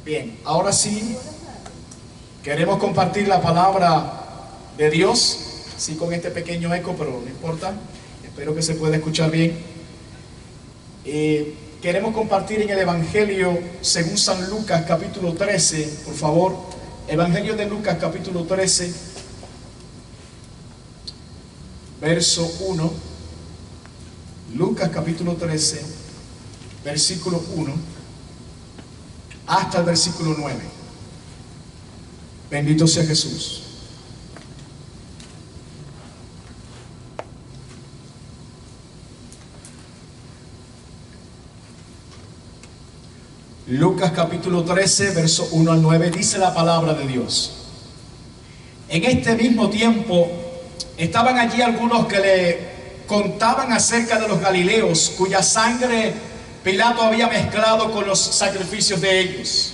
Bien, ahora sí queremos compartir la palabra de Dios, sí, con este pequeño eco, pero no importa, espero que se pueda escuchar bien. Queremos compartir en el Evangelio según San Lucas capítulo 13, por favor, Evangelio de Lucas capítulo 13, verso 1, Lucas capítulo 13, versículo 1, hasta el versículo 9. Bendito sea Jesús. Lucas capítulo 13, verso 1 al 9, dice la palabra de Dios. En este mismo tiempo estaban allí algunos que le contaban acerca de los galileos, cuya sangre Pilato había mezclado con los sacrificios de ellos.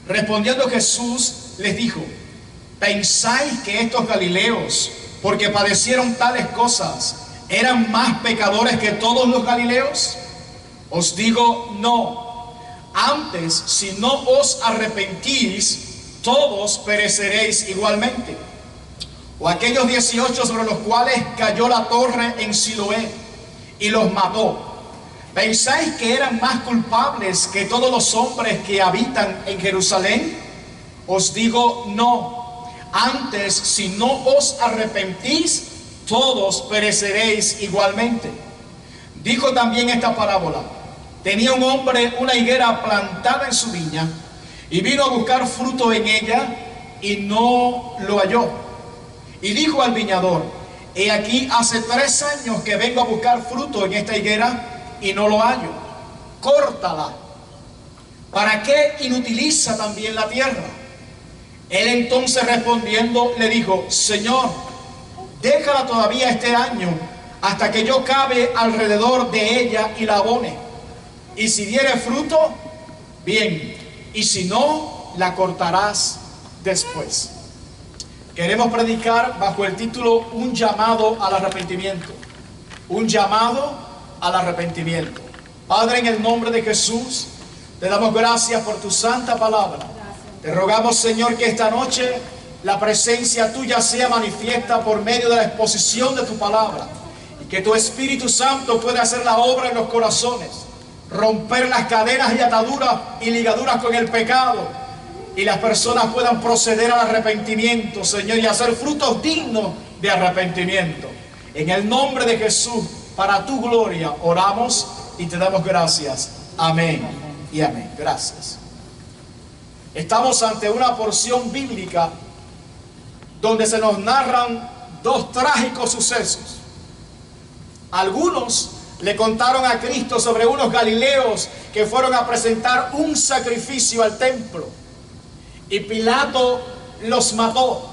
Respondiendo Jesús les dijo: ¿pensáis que estos galileos, porque padecieron tales cosas, eran más pecadores que todos los galileos? Os digo, no. Antes, si no os arrepentís, todos pereceréis igualmente. O aquellos 18 sobre los cuales cayó la torre en Siloé y los mató, ¿pensáis que eran más culpables que todos los hombres que habitan en Jerusalén? Os digo, no. Antes, si no os arrepentís, todos pereceréis igualmente. Dijo también esta parábola: tenía un hombre una higuera plantada en su viña, y vino a buscar fruto en ella, y no lo halló. Y dijo al viñador: he aquí hace 3 años que vengo a buscar fruto en esta higuera, y no lo hallo. Córtala. ¿Para qué inutiliza también la tierra? Él entonces respondiendo le dijo: Señor, déjala todavía este año, hasta que yo cabe alrededor de ella y la abone. Y si diere fruto, bien, y si no, la cortarás después. Queremos predicar bajo el título Un llamado al arrepentimiento. Un llamado al arrepentimiento. Padre, en el nombre de Jesús, te damos gracias por tu santa palabra. Te rogamos, Señor, que esta noche la presencia tuya sea manifiesta por medio de la exposición de tu palabra, y que tu Espíritu Santo pueda hacer la obra en los corazones, romper las cadenas y ataduras y ligaduras con el pecado, y las personas puedan proceder al arrepentimiento, Señor, y hacer frutos dignos de arrepentimiento. En el nombre de Jesús, para tu gloria, oramos y te damos gracias. Amén y amén. Gracias. Estamos ante una porción bíblica donde se nos narran 2 trágicos sucesos. Algunos le contaron a Cristo sobre unos galileos que fueron a presentar un sacrificio al templo, y Pilato los mató.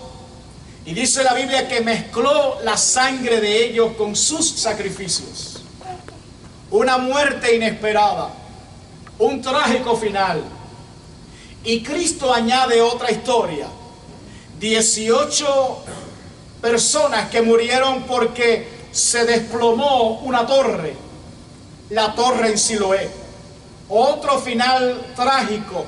Y dice la Biblia que mezcló la sangre de ellos con sus sacrificios. Una muerte inesperada, un trágico final. Y Cristo añade otra historia: 18 personas que murieron porque se desplomó una torre, la torre en Siloé. Otro final trágico,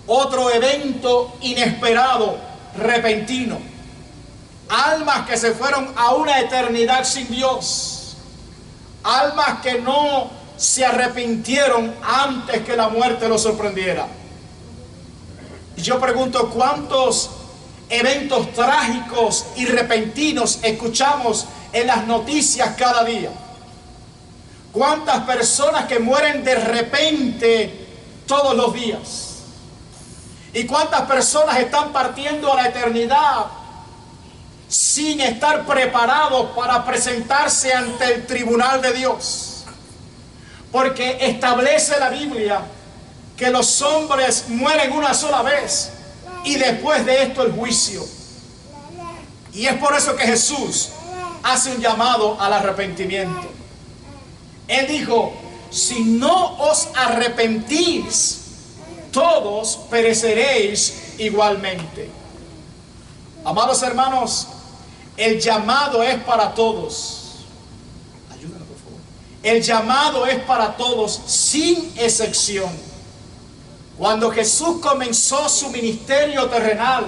otro evento inesperado, repentino. Almas que se fueron a una eternidad sin Dios. Almas que no se arrepintieron antes que la muerte los sorprendiera. Y yo pregunto, ¿cuántos eventos trágicos y repentinos escuchamos en las noticias cada día? ¿Cuántas personas que mueren de repente todos los días? ¿Y cuántas personas están partiendo a la eternidad sin estar preparados para presentarse ante el tribunal de Dios? Porque establece la Biblia que los hombres mueren una sola vez, y después de esto el juicio. Y es por eso que Jesús hace un llamado al arrepentimiento. Él dijo: si no os arrepentís, todos pereceréis igualmente. Amados hermanos, el llamado es para todos. Ayúdanos, por favor. El llamado es para todos, sin excepción. Cuando Jesús comenzó su ministerio terrenal,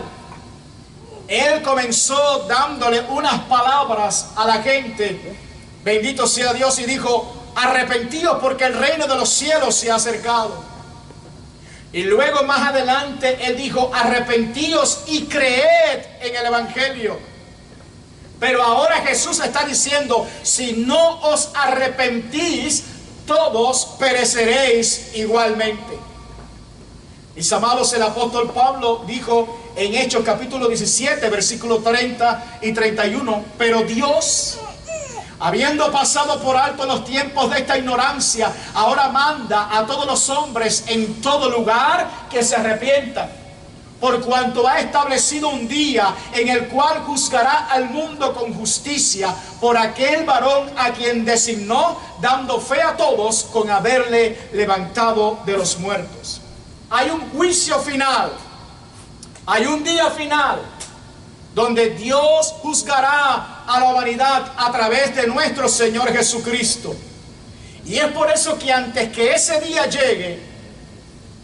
Él comenzó dándole unas palabras a la gente, bendito sea Dios, y dijo: arrepentíos porque el reino de los cielos se ha acercado. Y luego más adelante Él dijo: arrepentíos y creed en el Evangelio. Pero ahora Jesús está diciendo: si no os arrepentís, todos pereceréis igualmente. Mis amados, el apóstol Pablo dijo en Hechos capítulo 17, versículos 30 y 31, pero Dios, habiendo pasado por alto los tiempos de esta ignorancia, ahora manda a todos los hombres en todo lugar que se arrepientan, por cuanto ha establecido un día en el cual juzgará al mundo con justicia por aquel varón a quien designó, dando fe a todos con haberle levantado de los muertos. Hay un juicio final, hay un día final, donde Dios juzgará a la humanidad a través de nuestro Señor Jesucristo. Y es por eso que antes que ese día llegue,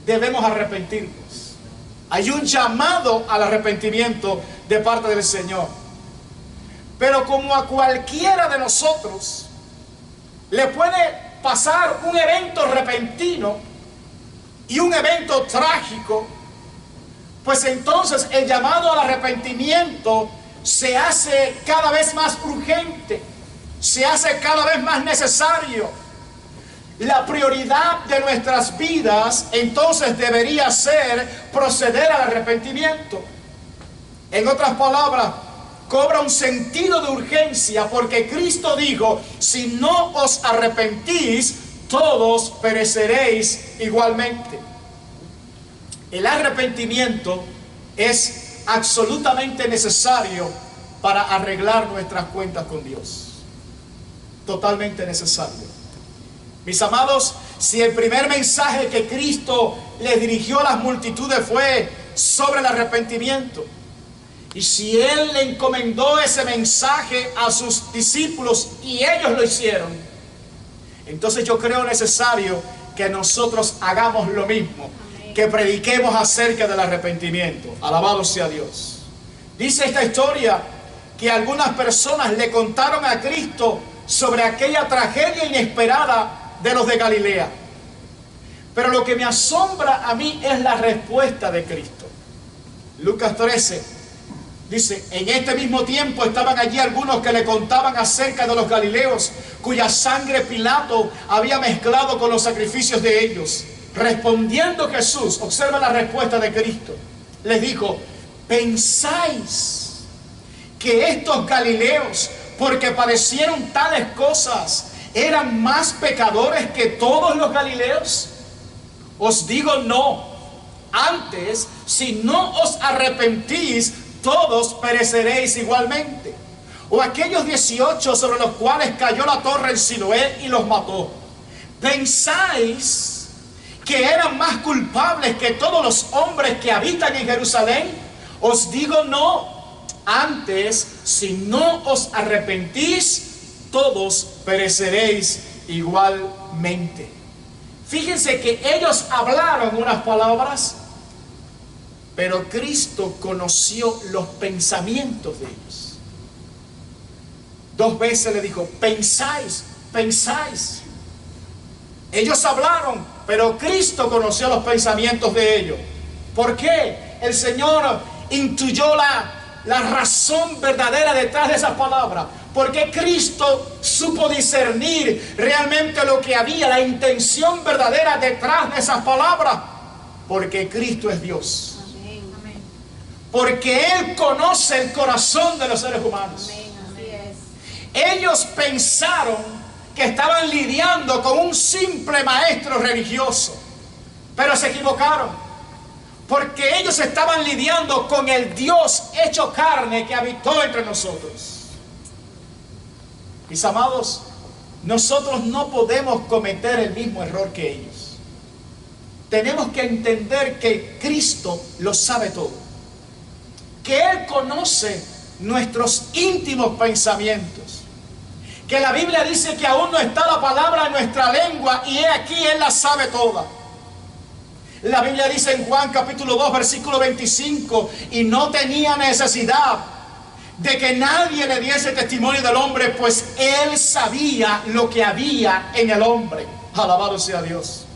debemos arrepentirnos. Hay un llamado al arrepentimiento de parte del Señor. Pero como a cualquiera de nosotros le puede pasar un evento repentino y un evento trágico, pues entonces el llamado al arrepentimiento se hace cada vez más urgente, se hace cada vez más necesario. La prioridad de nuestras vidas entonces debería ser proceder al arrepentimiento. En otras palabras, cobra un sentido de urgencia porque Cristo dijo: si no os arrepentís, todos pereceréis igualmente. El arrepentimiento es absolutamente necesario para arreglar nuestras cuentas con Dios. Totalmente necesario. Mis amados, si el primer mensaje que Cristo le dirigió a las multitudes fue sobre el arrepentimiento, y si Él le encomendó ese mensaje a sus discípulos y ellos lo hicieron, entonces yo creo necesario que nosotros hagamos lo mismo, que prediquemos acerca del arrepentimiento. Alabado sea Dios. Dice esta historia que algunas personas le contaron a Cristo sobre aquella tragedia inesperada de los de Galilea. Pero lo que me asombra a mí es la respuesta de Cristo. Lucas 13 dice: en este mismo tiempo estaban allí algunos que le contaban acerca de los galileos, cuya sangre Pilato había mezclado con los sacrificios de ellos. Respondiendo Jesús, observa la respuesta de Cristo, les dijo: ¿pensáis que estos galileos, porque padecieron tales cosas, eran más pecadores que todos los galileos? Os digo no. Antes, si no os arrepentís, todos pereceréis igualmente. O aquellos 18 sobre los cuales cayó la torre en Siloé y los mató, ¿pensáis que eran más culpables que todos los hombres que habitan en Jerusalén? Os digo no. Antes, si no os arrepentís, todos pereceréis igualmente. Fíjense que ellos hablaron unas palabras, pero Cristo conoció los pensamientos de ellos. 2 veces le dijo: pensáis, pensáis. Ellos hablaron, pero Cristo conoció los pensamientos de ellos. ¿Por qué? El Señor intuyó la razón verdadera detrás de esas palabras. Porque Cristo supo discernir realmente lo que había, la intención verdadera detrás de esas palabras. Porque Cristo es Dios. Amén. Porque Él conoce el corazón de los seres humanos. Amén. Ellos pensaron que estaban lidiando con un simple maestro religioso, pero se equivocaron, porque ellos estaban lidiando con el Dios hecho carne que habitó entre nosotros. Mis amados, nosotros no podemos cometer el mismo error que ellos. Tenemos que entender que Cristo lo sabe todo, que Él conoce nuestros íntimos pensamientos, que la Biblia dice que aún no está la palabra en nuestra lengua y he aquí Él la sabe toda. La Biblia dice en Juan capítulo 2 versículo 25, y no tenía necesidad de que nadie le diese testimonio del hombre, pues él sabía lo que había en el hombre. Alabado sea Dios.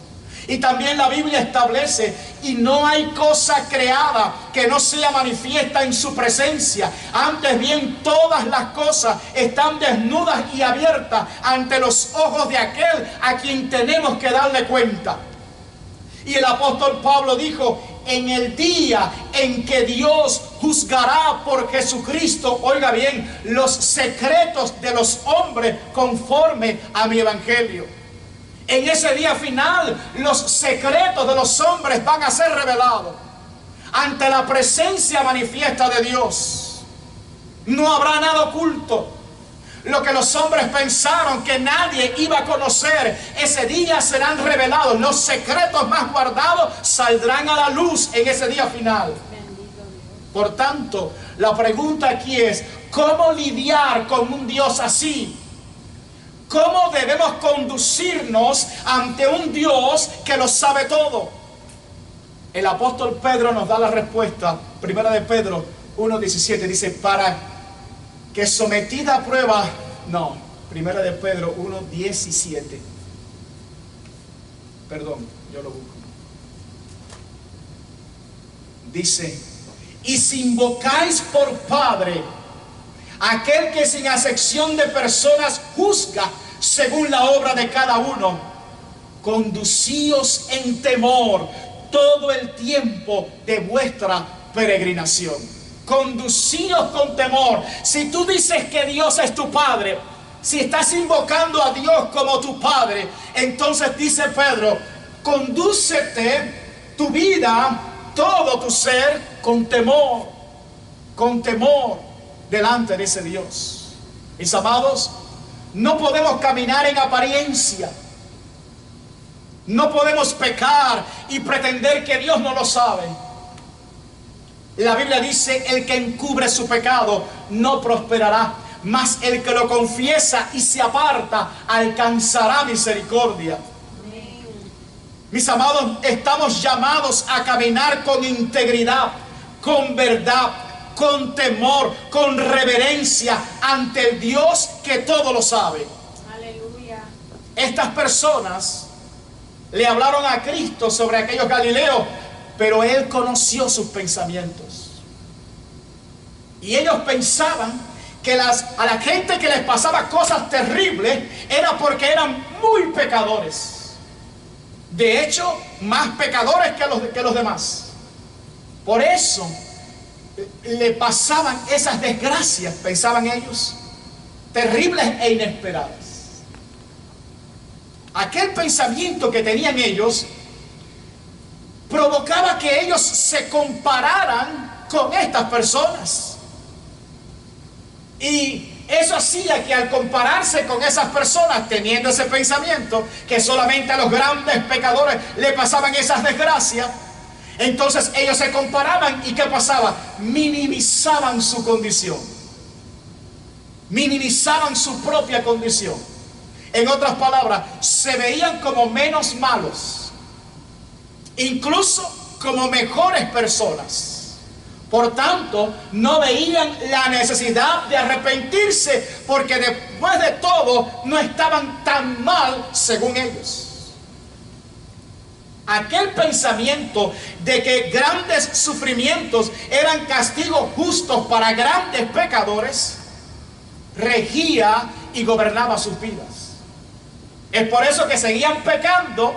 Y también la Biblia establece, y no hay cosa creada que no sea manifiesta en su presencia. Antes bien, todas las cosas están desnudas y abiertas ante los ojos de aquel a quien tenemos que darle cuenta. Y el apóstol Pablo dijo, en el día en que Dios juzgará por Jesucristo, oiga bien, los secretos de los hombres conforme a mi evangelio. En ese día final, los secretos de los hombres van a ser revelados ante la presencia manifiesta de Dios. No habrá nada oculto. Lo que los hombres pensaron que nadie iba a conocer, ese día serán revelados. Los secretos más guardados saldrán a la luz en ese día final. Por tanto, la pregunta aquí es, ¿cómo lidiar con un Dios así? ¿Cómo debemos conducirnos ante un Dios que lo sabe todo? El apóstol Pedro nos da la respuesta. Primera de Pedro 1:17 dice, para que sometida a prueba, no, Primera de Pedro 1:17. Perdón, yo lo busco. Dice, y si invocáis por Padre aquel que sin acepción de personas juzga según la obra de cada uno, conducíos en temor todo el tiempo de vuestra peregrinación. Conducíos con temor. Si tú dices que Dios es tu Padre, si estás invocando a Dios como tu Padre, entonces dice Pedro, condúcete tu vida, todo tu ser, con temor delante de ese Dios. Mis amados, no podemos caminar en apariencia. No podemos pecar y pretender que Dios no lo sabe. La Biblia dice, el que encubre su pecado no prosperará, mas el que lo confiesa y se aparta alcanzará misericordia. Mis amados, estamos llamados a caminar con integridad, con verdad, con temor, con reverencia ante el Dios que todo lo sabe. Aleluya. Estas personas le hablaron a Cristo sobre aquellos galileos, pero Él conoció sus pensamientos. Y ellos pensaban que a la gente que les pasaba cosas terribles era porque eran muy pecadores. De hecho, más pecadores que los demás. Por eso le pasaban esas desgracias, pensaban ellos, terribles e inesperadas. Aquel pensamiento que tenían ellos provocaba que ellos se compararan con estas personas. Y eso hacía que al compararse con esas personas, teniendo ese pensamiento, que solamente a los grandes pecadores le pasaban esas desgracias, entonces ellos se comparaban y ¿qué pasaba? Minimizaban su condición. Minimizaban su propia condición. En otras palabras, se veían como menos malos, incluso como mejores personas. Por tanto, no veían la necesidad de arrepentirse, porque después de todo no estaban tan mal según ellos. Aquel pensamiento de que grandes sufrimientos eran castigos justos para grandes pecadores regía y gobernaba sus vidas. Es por eso que seguían pecando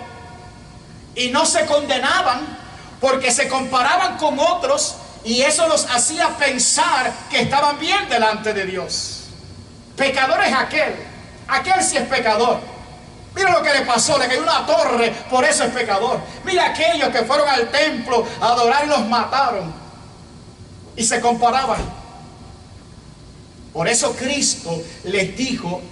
y no se condenaban, porque se comparaban con otros y eso los hacía pensar que estaban bien delante de Dios. Pecador es aquel sí es pecador. Mira lo que le pasó, le cayó una torre, por eso es pecador. Mira aquellos que fueron al templo a adorar y los mataron. Y se comparaban. Por eso Cristo les dijo,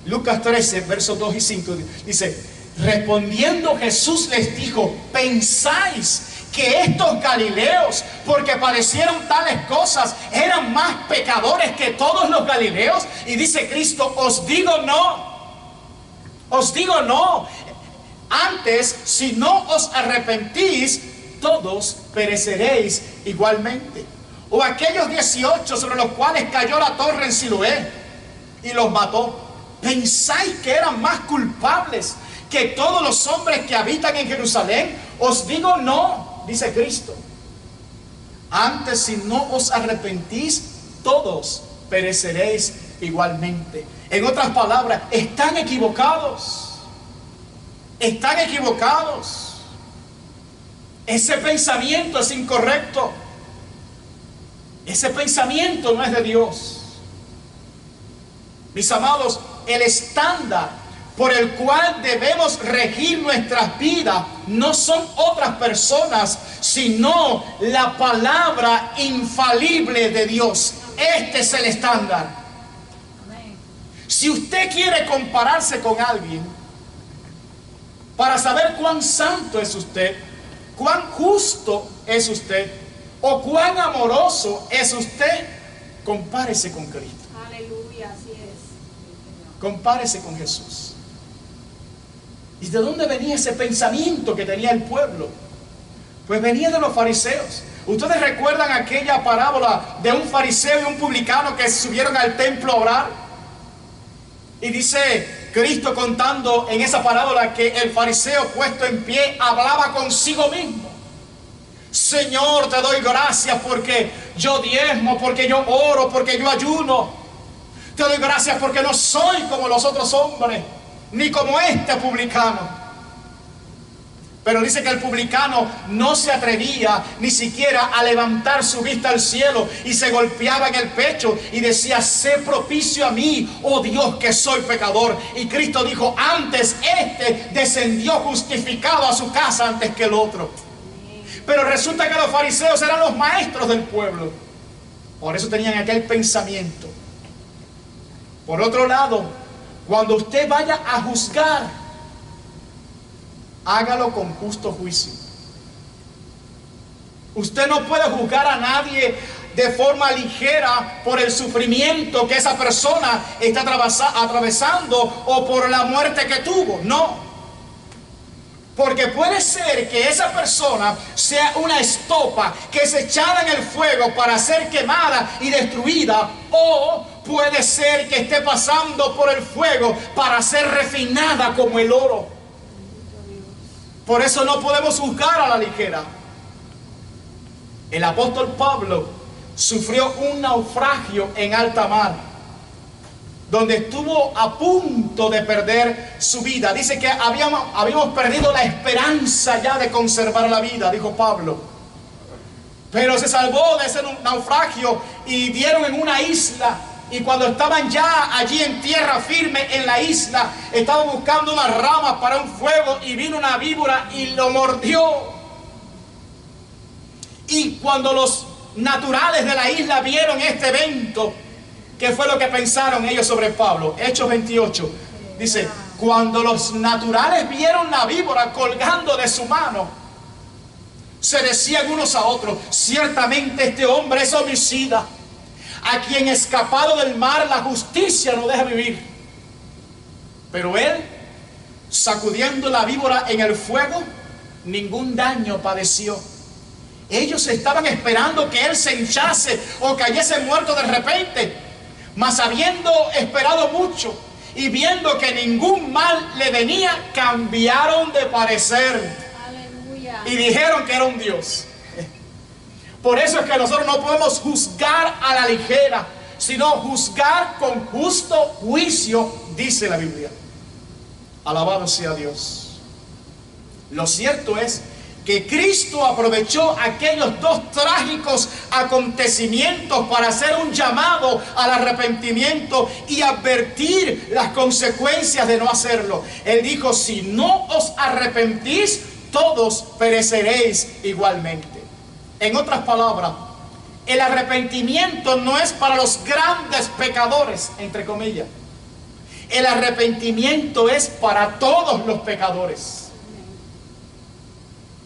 Lucas 13, versos 2 y 5, dice, respondiendo Jesús les dijo, ¿pensáis que estos galileos, porque padecieron tales cosas, eran más pecadores que todos los galileos? Y dice Cristo, os digo no. Os digo no. Antes, si no os arrepentís, todos pereceréis igualmente. O aquellos 18 sobre los cuales cayó la torre en Siloé y los mató, ¿pensáis que eran más culpables que todos los hombres que habitan en Jerusalén? Os digo no, dice Cristo. Antes, si no os arrepentís, todos pereceréis igualmente. En otras palabras, están equivocados. Están equivocados. Ese pensamiento es incorrecto. Ese pensamiento no es de Dios. Mis amados, el estándar por el cual debemos regir nuestras vidas no son otras personas, sino la palabra infalible de Dios. Este es el estándar. Si usted quiere compararse con alguien para saber cuán santo es usted, cuán justo es usted o cuán amoroso es usted, compárese con Cristo. Aleluya, así es. Compárese con Jesús. ¿Y de dónde venía ese pensamiento que tenía el pueblo? Pues venía de los fariseos. ¿Ustedes recuerdan aquella parábola de un fariseo y un publicano que subieron al templo a orar? Y dice Cristo contando en esa parábola que el fariseo puesto en pie hablaba consigo mismo. Señor, te doy gracias porque yo diezmo, porque yo oro, porque yo ayuno. Te doy gracias porque no soy como los otros hombres, ni como este publicano. Pero dice que el publicano no se atrevía ni siquiera a levantar su vista al cielo y se golpeaba en el pecho y decía: sé propicio a mí, oh Dios, que soy pecador. Y Cristo dijo: antes este descendió justificado a su casa antes que el otro. Pero resulta que los fariseos eran los maestros del pueblo. Por eso tenían aquel pensamiento. Por otro lado, cuando usted vaya a juzgar, hágalo con justo juicio. Usted no puede juzgar a nadie de forma ligera por el sufrimiento que esa persona está atravesando o por la muerte que tuvo. No. Porque puede ser que esa persona sea una estopa que es echada en el fuego para ser quemada y destruida, o puede ser que esté pasando por el fuego para ser refinada como el oro. Por eso no podemos juzgar a la ligera. El apóstol Pablo sufrió un naufragio en alta mar, donde estuvo a punto de perder su vida. Dice que habíamos perdido la esperanza ya de conservar la vida, dijo Pablo. Pero se salvó de ese naufragio y dieron en una isla. Y cuando estaban ya allí en tierra firme en la isla, estaban buscando unas ramas para un fuego y vino una víbora y lo mordió. Y cuando los naturales de la isla vieron este evento, ¿qué fue lo que pensaron ellos sobre Pablo? Hechos 28 dice: cuando los naturales vieron la víbora colgando de su mano, se decían unos a otros: ciertamente este hombre es homicida, a quien escapado del mar la justicia no deja vivir. Pero él, sacudiendo la víbora en el fuego, ningún daño padeció. Ellos estaban esperando que él se hinchase o cayese muerto de repente. Mas habiendo esperado mucho y viendo que ningún mal le venía, cambiaron de parecer. Aleluya. Y dijeron que era un Dios. Por eso es que nosotros no podemos juzgar a la ligera, sino juzgar con justo juicio, dice la Biblia. Alabado sea Dios. Lo cierto es que Cristo aprovechó aquellos dos trágicos acontecimientos para hacer un llamado al arrepentimiento y advertir las consecuencias de no hacerlo. Él dijo: si no os arrepentís, todos pereceréis igualmente. En otras palabras, el arrepentimiento no es para los grandes pecadores, entre comillas. El arrepentimiento es para todos los pecadores.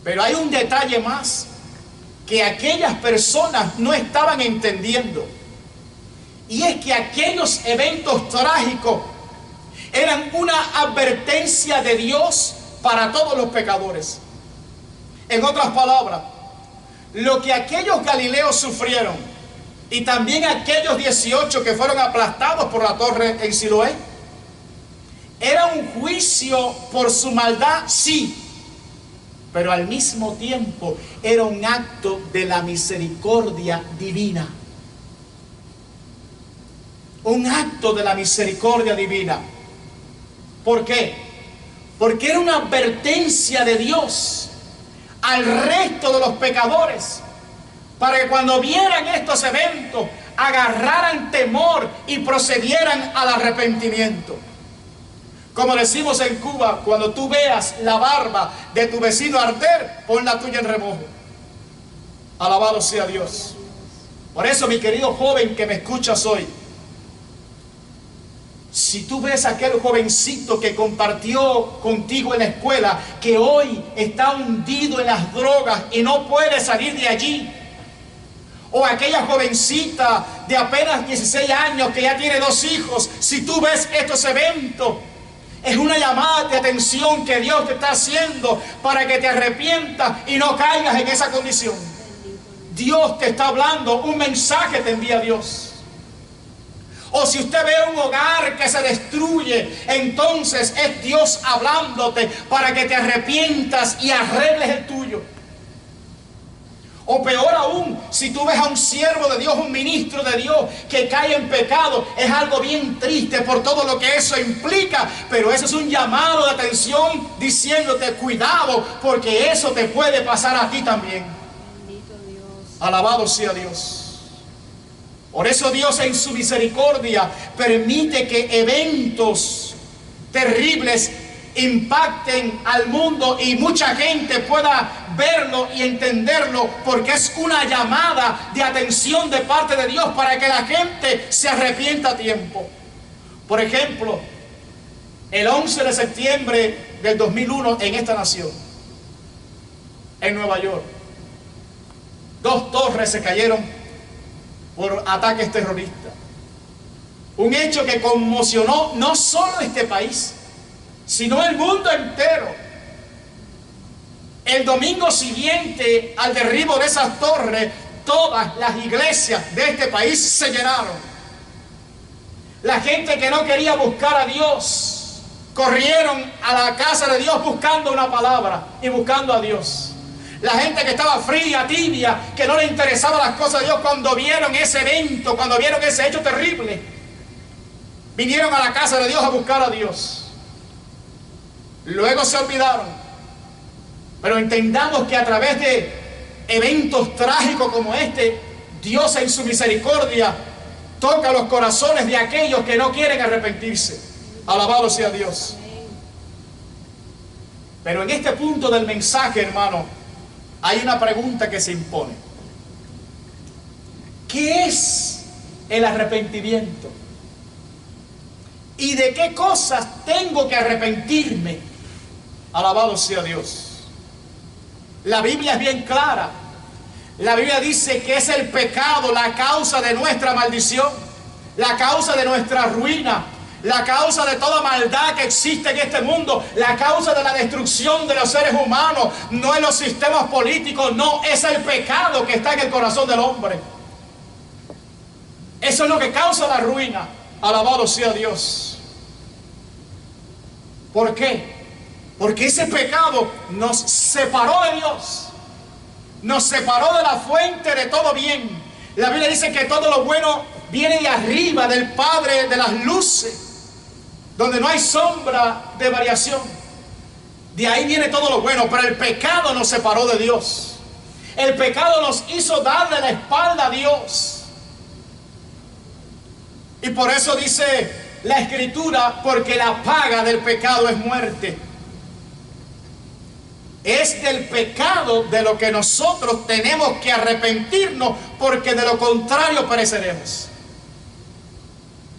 Pero hay un detalle más que aquellas personas no estaban entendiendo. Y es que aquellos eventos trágicos eran una advertencia de Dios para todos los pecadores. En otras palabras, lo que aquellos galileos sufrieron y también aquellos 18 que fueron aplastados por la torre en Siloé, era un juicio por su maldad, sí, pero al mismo tiempo era un acto de la misericordia divina. Un acto de la misericordia divina. ¿Por qué? Porque era una advertencia de Dios al resto de los pecadores, para que cuando vieran estos eventos agarraran temor y procedieran al arrepentimiento. Como decimos en Cuba, cuando tú veas la barba de tu vecino arder, pon la tuya en remojo. Alabado sea Dios. Por eso, mi querido joven que me escuchas hoy, si tú ves a aquel jovencito que compartió contigo en la escuela, que hoy está hundido en las drogas y no puede salir de allí, o aquella jovencita de apenas 16 años que ya tiene 2 hijos, si tú ves estos eventos, es una llamada de atención que Dios te está haciendo para que te arrepientas y no caigas en esa condición. Dios te está hablando, un mensaje te envía Dios. O si usted ve un hogar que se destruye, entonces es Dios hablándote para que te arrepientas y arregles el tuyo. O peor aún, si tú ves a un siervo de Dios, un ministro de Dios que cae en pecado, es algo bien triste por todo lo que eso implica, pero eso es un llamado de atención diciéndote cuidado, porque eso te puede pasar a ti también. Bendito Dios. Alabado sea Dios. Por eso Dios en su misericordia permite que eventos terribles impacten al mundo y mucha gente pueda verlo y entenderlo, porque es una llamada de atención de parte de Dios para que la gente se arrepienta a tiempo. Por ejemplo, el 11 de septiembre del 2001 en esta nación, en Nueva York, 2 torres se cayeron por ataques terroristas. Un hecho que conmocionó no solo este país, sino el mundo entero. El domingo siguiente al derribo de esas torres, todas las iglesias de este país se llenaron. La gente que no quería buscar a Dios, corrieron a la casa de Dios buscando una palabra y buscando a Dios. La gente que estaba fría, tibia, que no le interesaban las cosas de Dios, cuando vieron ese evento, cuando vieron ese hecho terrible, vinieron a la casa de Dios a buscar a Dios. Luego se olvidaron. Pero entendamos que a través de eventos trágicos como este, Dios en su misericordia toca los corazones de aquellos que no quieren arrepentirse. Alabado sea Dios. Pero en este punto del mensaje, hermano, hay una pregunta que se impone. ¿Qué es el arrepentimiento? ¿Y de qué cosas tengo que arrepentirme? Alabado sea Dios. La Biblia es bien clara. La Biblia dice que es el pecado la causa de nuestra maldición, la causa de nuestra ruina, la causa de toda maldad que existe en este mundo, la causa de la destrucción de los seres humanos. No en los sistemas políticos, no, es el pecado que está en el corazón del hombre. Eso es lo que causa la ruina. Alabado sea Dios. ¿Por qué? Porque ese pecado nos separó de Dios, nos separó de la fuente de todo bien. La Biblia dice que todo lo bueno viene de arriba, del Padre de las luces, donde no hay sombra de variación. De ahí viene todo lo bueno, pero el pecado nos separó de Dios. El pecado nos hizo darle la espalda a Dios. Y por eso dice la Escritura, porque la paga del pecado es muerte. Es del pecado de lo que nosotros tenemos que arrepentirnos, porque de lo contrario pereceremos.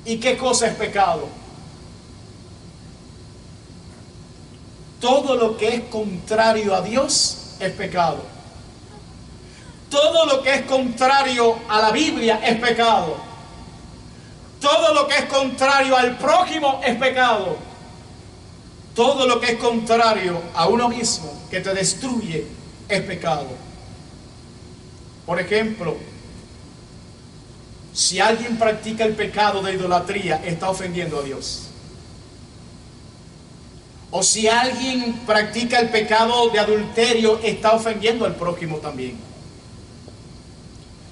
¿Y qué cosa es pecado? Todo lo que es contrario a Dios es pecado. Todo lo que es contrario a la Biblia es pecado. Todo lo que es contrario al prójimo es pecado. Todo lo que es contrario a uno mismo, que te destruye, es pecado. Por ejemplo, si alguien practica el pecado de idolatría, está ofendiendo a Dios. O si alguien practica el pecado de adulterio, está ofendiendo al prójimo también.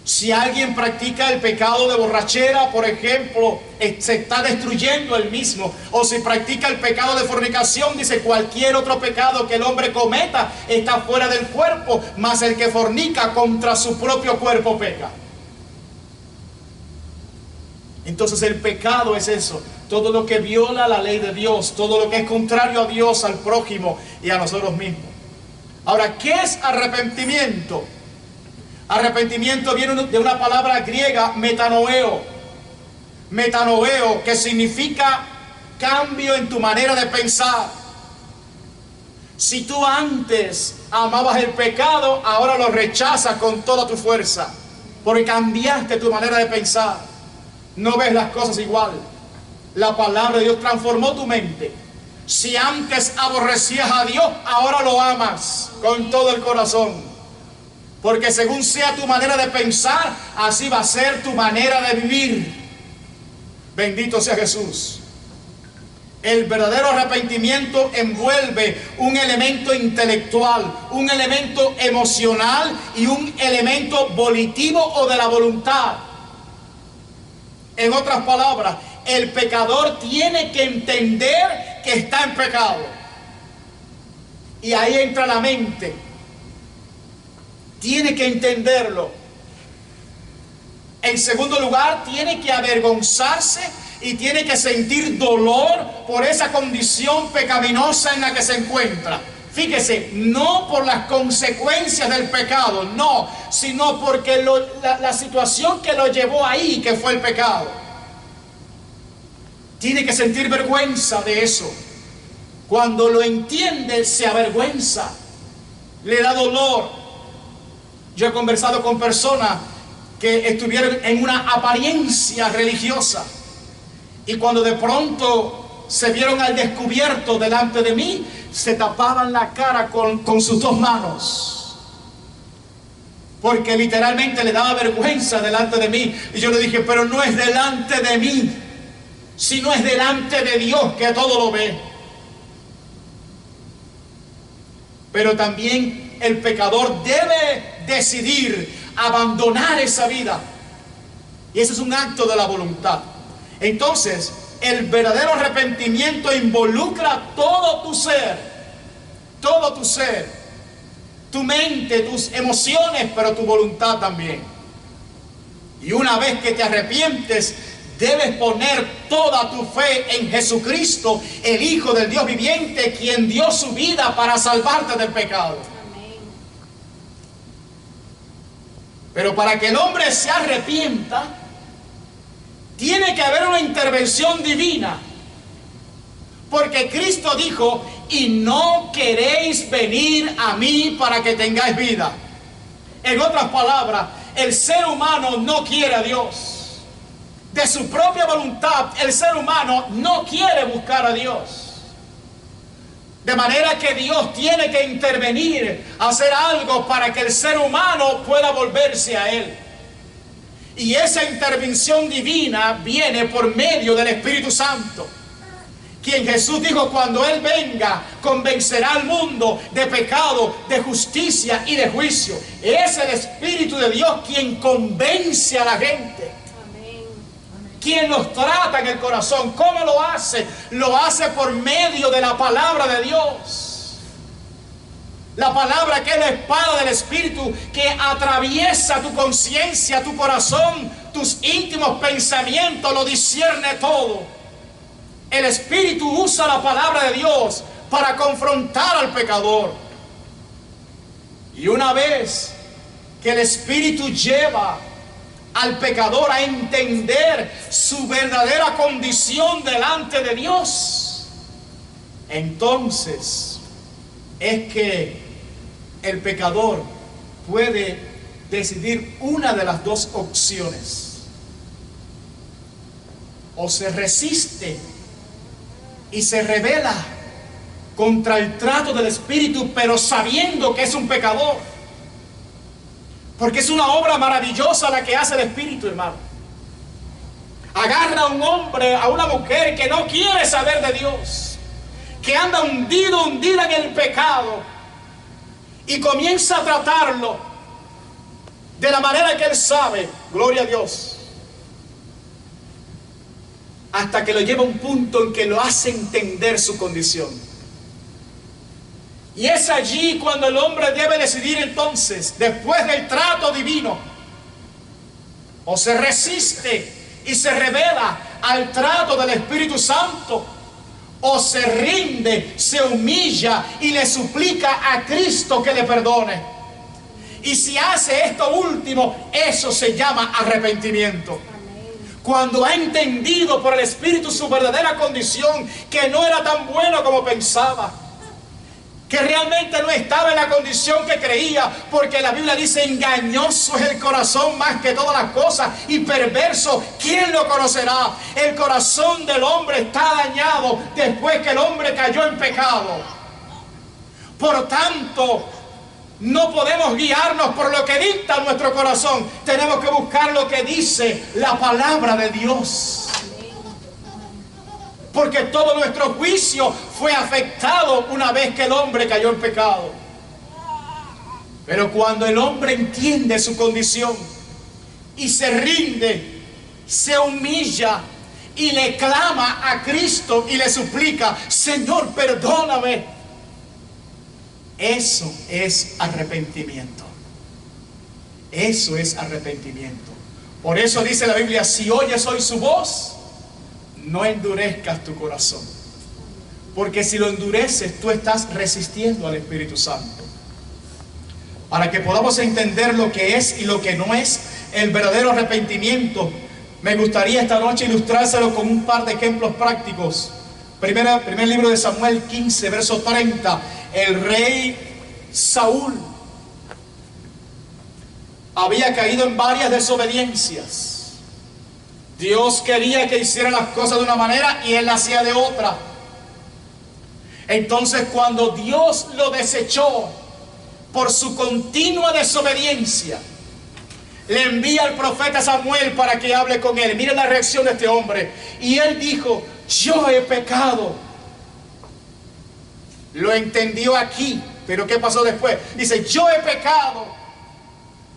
Si alguien practica el pecado de borrachera, por ejemplo, se está destruyendo él mismo. O si practica el pecado de fornicación, dice, cualquier otro pecado que el hombre cometa está fuera del cuerpo, mas el que fornica contra su propio cuerpo peca. Entonces el pecado es eso, todo lo que viola la ley de Dios, todo lo que es contrario a Dios, al prójimo y a nosotros mismos. Ahora, ¿qué es arrepentimiento? Arrepentimiento viene de una palabra griega, metanoeo. Metanoeo, que significa cambio en tu manera de pensar. Si tú antes amabas el pecado, ahora lo rechazas con toda tu fuerza, porque cambiaste tu manera de pensar. No ves las cosas igual. La palabra de Dios transformó tu mente. Si antes aborrecías a Dios, ahora lo amas con todo el corazón. Porque según sea tu manera de pensar, así va a ser tu manera de vivir. Bendito sea Jesús. El verdadero arrepentimiento envuelve un elemento intelectual, un elemento emocional y un elemento volitivo o de la voluntad. En otras palabras, el pecador tiene que entender que está en pecado. Y ahí entra la mente. Tiene que entenderlo. En segundo lugar, tiene que avergonzarse y tiene que sentir dolor por esa condición pecaminosa en la que se encuentra. Fíjese, no por las consecuencias del pecado, no, sino porque la situación que lo llevó ahí, que fue el pecado. Tiene que sentir vergüenza de eso. Cuando lo entiende, se avergüenza, le da dolor. Yo he conversado con personas que estuvieron en una apariencia religiosa y cuando de pronto se vieron al descubierto delante de mí, se tapaban la cara con sus dos manos, porque literalmente le daba vergüenza delante de mí. Y yo le dije, pero no es delante de mí, sino es delante de Dios, que todo lo ve. Pero también el pecador debe decidir abandonar esa vida. Y ese es un acto de la voluntad. Entonces, el verdadero arrepentimiento involucra todo tu ser. Todo tu ser. Tu mente, tus emociones, pero tu voluntad también. Y una vez que te arrepientes, debes poner toda tu fe en Jesucristo, el Hijo del Dios viviente, quien dio su vida para salvarte del pecado. Pero para que el hombre se arrepienta, tiene que haber una intervención divina. Porque Cristo dijo, y no queréis venir a mí para que tengáis vida. En otras palabras, el ser humano no quiere a Dios. De su propia voluntad, el ser humano no quiere buscar a Dios. De manera que Dios tiene que intervenir, hacer algo para que el ser humano pueda volverse a Él. Y esa intervención divina viene por medio del Espíritu Santo, quien Jesús dijo, cuando Él venga, convencerá al mundo de pecado, de justicia y de juicio. Es el Espíritu de Dios quien convence a la gente. Quien los trata en el corazón. ¿Cómo lo hace? Lo hace por medio de la palabra de Dios. La palabra que es la espada del Espíritu, que atraviesa tu conciencia, tu corazón, tus íntimos pensamientos, lo discierne todo. El Espíritu usa la palabra de Dios para confrontar al pecador. Y una vez que el Espíritu lleva al pecador a entender su verdadera condición delante de Dios, entonces es que el pecador puede decidir una de las dos opciones: o se resiste y se rebela contra el trato del Espíritu, pero sabiendo que es un pecador. Porque es una obra maravillosa la que hace el Espíritu, hermano. Agarra a un hombre, a una mujer que no quiere saber de Dios, que anda hundida en el pecado, y comienza a tratarlo de la manera que él sabe, gloria a Dios, hasta que lo lleva a un punto en que lo hace entender su condición. Y es allí cuando el hombre debe decidir entonces, después del trato divino, o se resiste y se revela al trato del Espíritu Santo, o se rinde, se humilla y le suplica a Cristo que le perdone. Y si hace esto último, eso se llama arrepentimiento. Cuando ha entendido por el Espíritu su verdadera condición, que no era tan bueno como pensaba, que realmente no estaba en la condición que creía, porque la Biblia dice: engañoso es el corazón más que todas las cosas, y perverso, ¿quién lo conocerá? El corazón del hombre está dañado después que el hombre cayó en pecado. Por tanto, no podemos guiarnos por lo que dicta nuestro corazón. Tenemos que buscar lo que dice la palabra de Dios. Porque todo nuestro juicio fue afectado una vez que el hombre cayó en pecado. Pero cuando el hombre entiende su condición y se rinde, se humilla y le clama a Cristo y le suplica: Señor, perdóname, eso es arrepentimiento. Eso es arrepentimiento. Por eso dice la Biblia: si oyes hoy su voz, no endurezcas tu corazón, porque si lo endureces, tú estás resistiendo al Espíritu Santo. Para que podamos entender lo que es y lo que no es el verdadero arrepentimiento, me gustaría esta noche ilustrárselo con un par de ejemplos prácticos. Primer libro de Samuel 15, verso 30. El rey Saúl había caído en varias desobediencias. Dios quería que hiciera las cosas de una manera y él las hacía de otra. Entonces, cuando Dios lo desechó por su continua desobediencia, le envía al profeta Samuel para que hable con él. Miren la reacción de este hombre. Y él dijo: yo he pecado. Lo entendió aquí, pero ¿qué pasó después? Dice: yo he pecado,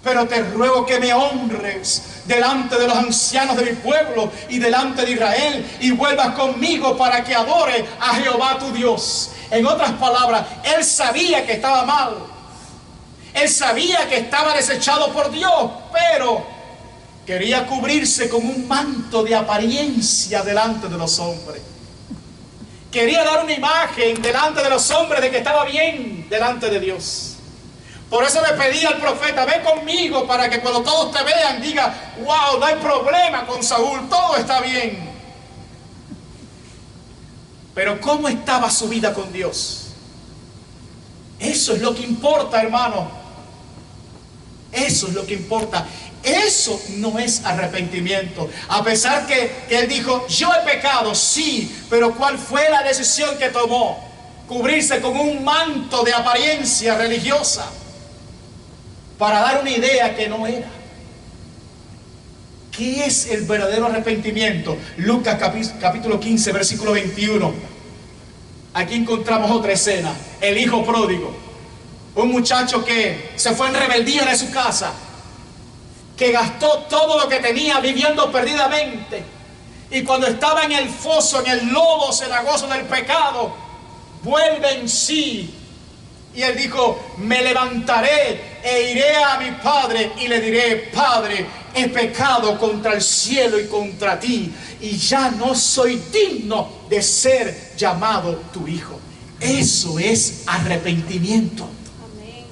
pero te ruego que me honres delante de los ancianos de mi pueblo y delante de Israel, y vuelvas conmigo para que adore a Jehová tu Dios. En otras palabras, él sabía que estaba mal, él sabía que estaba desechado por Dios, pero quería cubrirse con un manto de apariencia delante de los hombres. Quería dar una imagen delante de los hombres de que estaba bien delante de Dios. Por eso le pedí al profeta: ve conmigo para que cuando todos te vean digan: wow, no hay problema con Saúl, todo está bien. Pero ¿cómo estaba su vida con Dios? Eso es lo que importa, hermano. Eso es lo que importa. Eso no es arrepentimiento. A pesar que él dijo: yo he pecado, sí, pero ¿cuál fue la decisión que tomó? Cubrirse con un manto de apariencia religiosa para dar una idea que no era. ¿Qué es el verdadero arrepentimiento? Lucas capítulo 15, versículo 21. Aquí encontramos otra escena. El hijo pródigo. Un muchacho que se fue en rebeldía de su casa, que gastó todo lo que tenía viviendo perdidamente, y cuando estaba en el foso, en el lodo cenagoso del pecado, vuelve en sí. Y él dijo: me levantaré e iré a mi padre y le diré: Padre, he pecado contra el cielo y contra ti, y ya no soy digno de ser llamado tu hijo. Eso es arrepentimiento. Amén.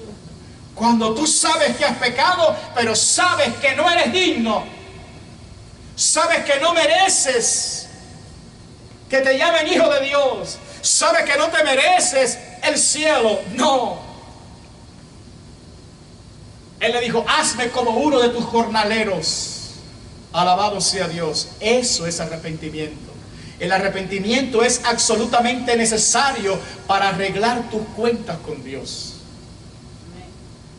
Cuando tú sabes que has pecado, pero sabes que no eres digno, sabes que no mereces que te llamen hijo de Dios, sabes que no te mereces el cielo. No. Él le dijo: hazme como uno de tus jornaleros. Alabado sea Dios. Eso es arrepentimiento. El arrepentimiento es absolutamente necesario para arreglar tus cuentas con Dios.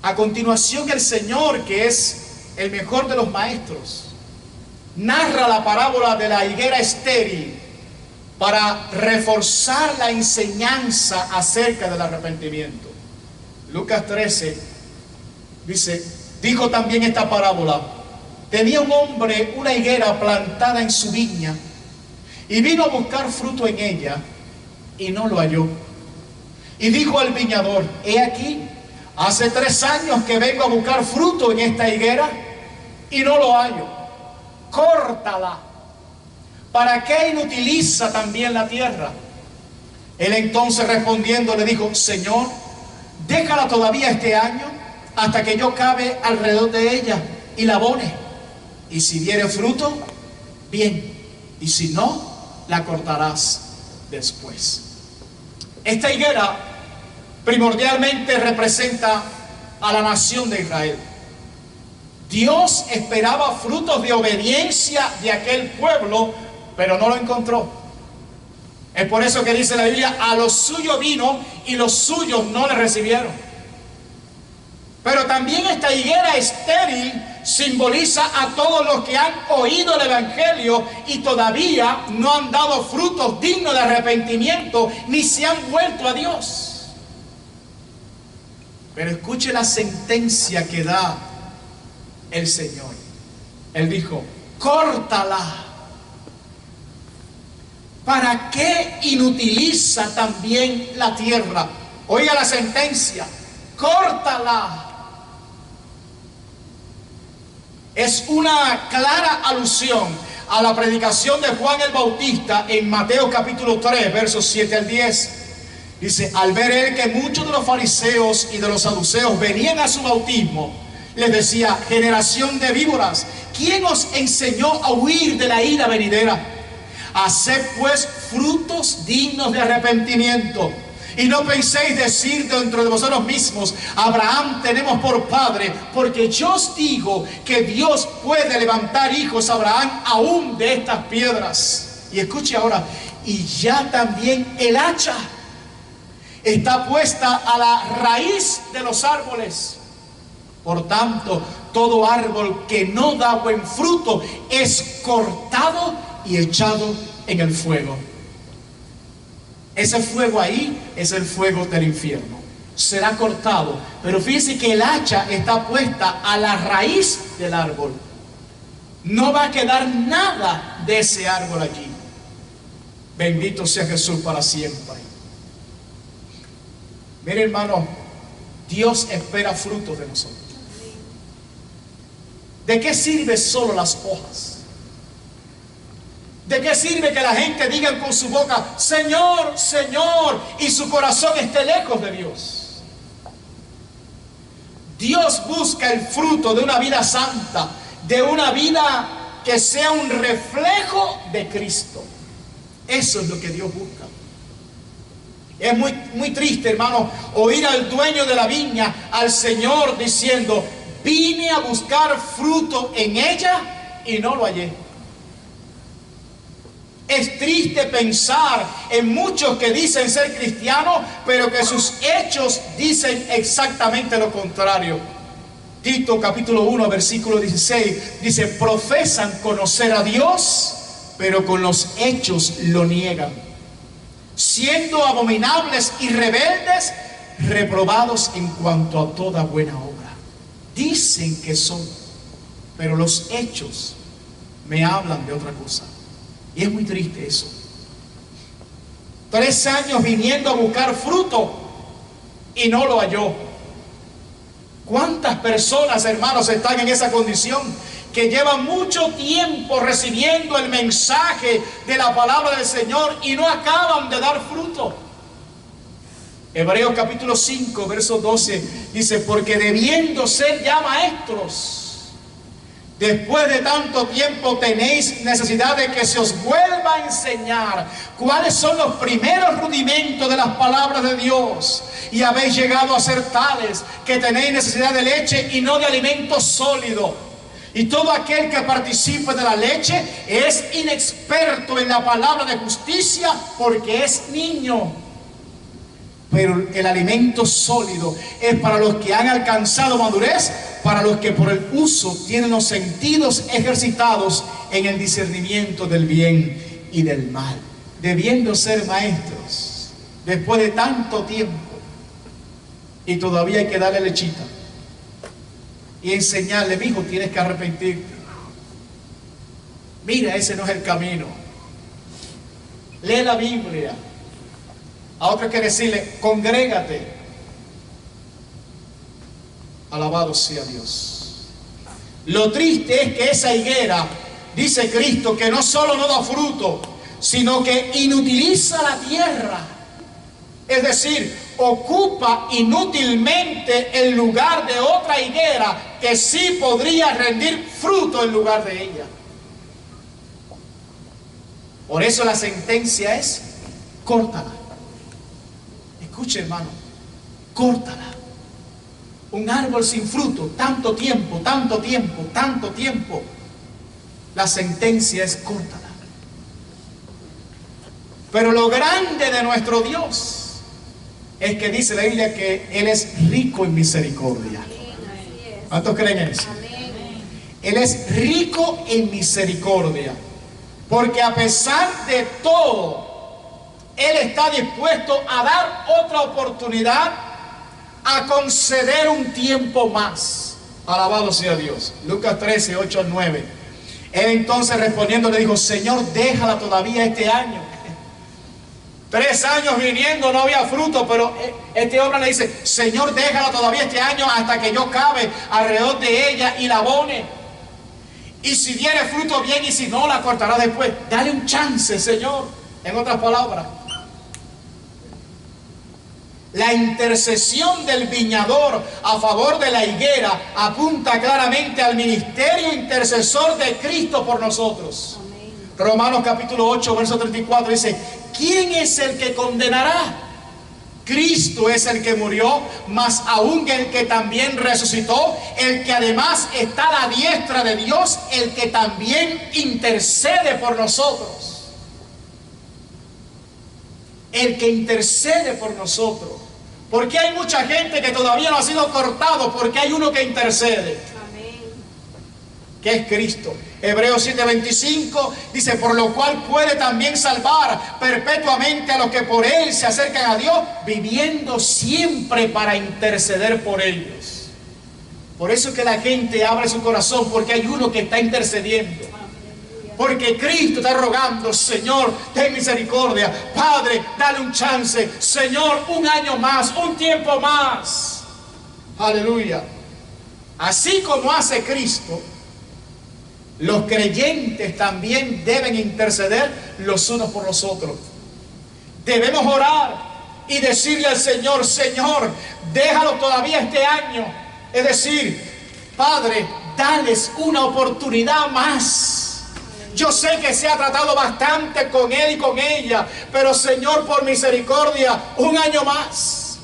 A continuación, el Señor, que es el mejor de los maestros, narra la parábola de la higuera estéril para reforzar la enseñanza acerca del arrepentimiento. Lucas 13 dice, dijo también esta parábola: tenía un hombre una higuera plantada en su viña, y vino a buscar fruto en ella, y no lo halló. Y dijo al viñador: he aquí, hace 3 años que vengo a buscar fruto en esta higuera, y no lo hallo. Córtala. ¿Para qué inutiliza también la tierra? Él entonces respondiendo le dijo: Señor, déjala todavía este año, hasta que yo cabe alrededor de ella y la abone. Y si diere fruto, bien, y si no, la cortarás después. Esta higuera primordialmente representa a la nación de Israel. Dios esperaba frutos de obediencia de aquel pueblo, pero no lo encontró. Es por eso que dice la Biblia: a los suyos vino y los suyos no le recibieron. Pero también esta higuera estéril simboliza a todos los que han oído el Evangelio y todavía no han dado frutos dignos de arrepentimiento, ni se han vuelto a Dios. Pero escuche la sentencia que da el Señor. Él dijo: córtala. ¿Para qué inutiliza también la tierra? Oiga la sentencia: córtala. Es una clara alusión a la predicación de Juan el Bautista en Mateo capítulo 3, versos 7 al 10. Dice: al ver él que muchos de los fariseos y de los saduceos venían a su bautismo, les decía: generación de víboras, ¿quién os enseñó a huir de la ira venidera? Haced pues frutos dignos de arrepentimiento. Y no penséis decir dentro de vosotros mismos: Abraham tenemos por padre, porque yo os digo que Dios puede levantar hijos a Abraham aún de estas piedras. Y escuche ahora: y ya también el hacha está puesta a la raíz de los árboles. Por tanto, todo árbol que no da buen fruto es cortado y echado en el fuego. Ese fuego ahí es el fuego del infierno. Será cortado. Pero fíjense que el hacha está puesta a la raíz del árbol. No va a quedar nada de ese árbol allí. Bendito sea Jesús para siempre. Mire, hermano, Dios espera frutos de nosotros. ¿De qué sirve solo las hojas? ¿De qué sirve que la gente diga con su boca: Señor, Señor, y su corazón esté lejos de Dios? Dios busca el fruto de una vida santa, de una vida que sea un reflejo de Cristo. Eso es lo que Dios busca. Es muy triste, hermano, oír al dueño de la viña, al Señor, diciendo: vine a buscar fruto en ella y no lo hallé. Es triste pensar en muchos que dicen ser cristianos, pero que sus hechos dicen exactamente lo contrario. Tito capítulo 1 versículo 16 dice: profesan conocer a Dios, pero con los hechos lo niegan, siendo abominables y rebeldes, reprobados en cuanto a toda buena obra. Dicen que son, pero los hechos me hablan de otra cosa. Y es muy triste eso. 3 años viniendo a buscar fruto y no lo halló. ¿Cuántas personas, hermanos, están en esa condición? Que llevan mucho tiempo recibiendo el mensaje de la palabra del Señor y no acaban de dar fruto. Hebreos capítulo 5, verso 12 dice: porque debiendo ser ya maestros, después de tanto tiempo tenéis necesidad de que se os vuelva a enseñar cuáles son los primeros rudimentos de las palabras de Dios. Y habéis llegado a ser tales que tenéis necesidad de leche y no de alimento sólido. Y todo aquel que participe de la leche es inexperto en la palabra de justicia porque es niño. Pero el alimento sólido es para los que han alcanzado madurez, para los que por el uso tienen los sentidos ejercitados en el discernimiento del bien y del mal. Debiendo ser maestros después de tanto tiempo, y todavía hay que darle lechita y enseñarle: mi hijo, tienes que arrepentirte. Mira, ese no es el camino. Lee la Biblia. A otro hay que decirle: congrégate. Alabado sea Dios. Lo triste es que esa higuera, dice Cristo, que no solo no da fruto, sino que inutiliza la tierra. Es decir, ocupa inútilmente el lugar de otra higuera que sí podría rendir fruto en lugar de ella. Por eso la sentencia es: córtala. Escuche, hermano, córtala. Un árbol sin fruto, tanto tiempo, tanto tiempo, tanto tiempo. La sentencia es: córtala. Pero lo grande de nuestro Dios es que dice la Biblia que Él es rico en misericordia. ¿Cuántos creen en eso? Él es rico en misericordia, porque a pesar de todo, Él está dispuesto a dar otra oportunidad, a conceder un tiempo más. Alabado sea Dios. Lucas 13, 8 al 9. Él entonces respondiendo le dijo: Señor, déjala todavía este año. 3 años viniendo, no había fruto, pero este hombre le dice: Señor, déjala todavía este año hasta que yo cabe alrededor de ella y la abone. Y si diere fruto, bien, y si no, la cortará después. Dale un chance, Señor. En otras palabras, la intercesión del viñador a favor de la higuera apunta claramente al ministerio intercesor de Cristo por nosotros. Amén. Romanos capítulo 8, verso 34 dice: ¿quién es el que condenará? Cristo es el que murió, mas aún el que también resucitó, el que además está a la diestra de Dios, el que también intercede por nosotros. El que intercede por nosotros. Porque hay mucha gente que todavía no ha sido cortado, porque hay uno que intercede. Amén. Que es Cristo. Hebreos 7:25 dice: por lo cual puede también salvar perpetuamente a los que por Él se acercan a Dios, viviendo siempre para interceder por ellos. Por eso es que la gente abre su corazón, porque hay uno que está intercediendo. Porque Cristo está rogando: Señor, ten misericordia. Padre, dale un chance. Señor, un año más, un tiempo más. Aleluya. Así como hace Cristo, los creyentes también deben interceder los unos por los otros. Debemos orar y decirle al Señor: Señor, déjalo todavía este año. Es decir, Padre, dales una oportunidad más. Yo sé que se ha tratado bastante con él y con ella, pero Señor, por misericordia, un año más.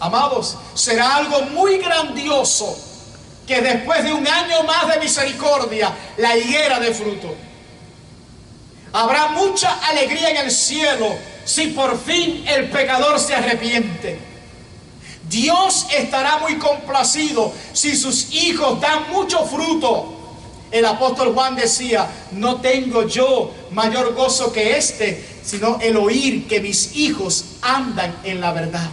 Amados, será algo muy grandioso que después de un año más de misericordia, la higuera dé fruto. Habrá mucha alegría en el cielo si por fin el pecador se arrepiente. Dios estará muy complacido si sus hijos dan mucho fruto. El apóstol Juan decía: no tengo yo mayor gozo que este, sino el oír que mis hijos andan en la verdad.